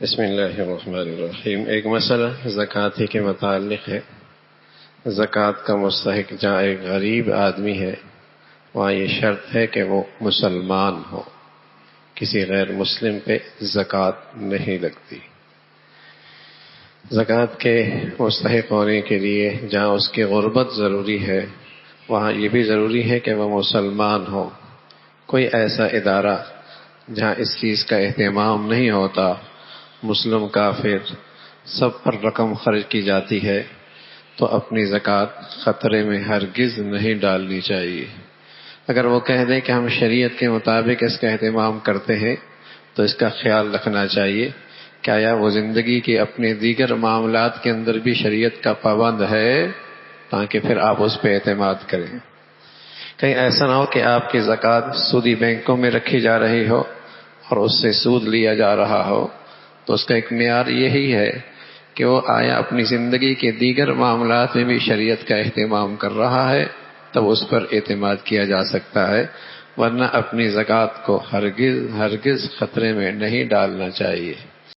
بسم اللہ الرحمن الرحیم۔ ایک مسئلہ زکوٰۃ کے متعلق ہے۔ زکوٰۃ کا مستحق جہاں ایک غریب آدمی ہے وہاں یہ شرط ہے کہ وہ مسلمان ہو، کسی غیر مسلم پہ زکوٰۃ نہیں لگتی۔ زکوٰۃ کے مستحق ہونے کے لیے جہاں اس کی غربت ضروری ہے وہاں یہ بھی ضروری ہے کہ وہ مسلمان ہو۔ کوئی ایسا ادارہ جہاں اس چیز کا اہتمام نہیں ہوتا، مسلم کافر سب پر رقم خرچ کی جاتی ہے، تو اپنی زکوٰۃ خطرے میں ہرگز نہیں ڈالنی چاہیے۔ اگر وہ کہہ دیں کہ ہم شریعت کے مطابق اس کا اہتمام کرتے ہیں تو اس کا خیال رکھنا چاہیے کہ آیا وہ زندگی کے اپنے دیگر معاملات کے اندر بھی شریعت کا پابند ہے، تاکہ پھر آپ اس پہ اعتماد کریں۔ کہیں ایسا نہ ہو کہ آپ کی زکوٰۃ سودی بینکوں میں رکھی جا رہی ہو اور اس سے سود لیا جا رہا ہو، تو اس کا ایک معیار یہی ہے کہ وہ آیا اپنی زندگی کے دیگر معاملات میں بھی شریعت کا اہتمام کر رہا ہے، تب اس پر اعتماد کیا جا سکتا ہے، ورنہ اپنی زکوٰۃ کو ہرگز خطرے میں نہیں ڈالنا چاہیے۔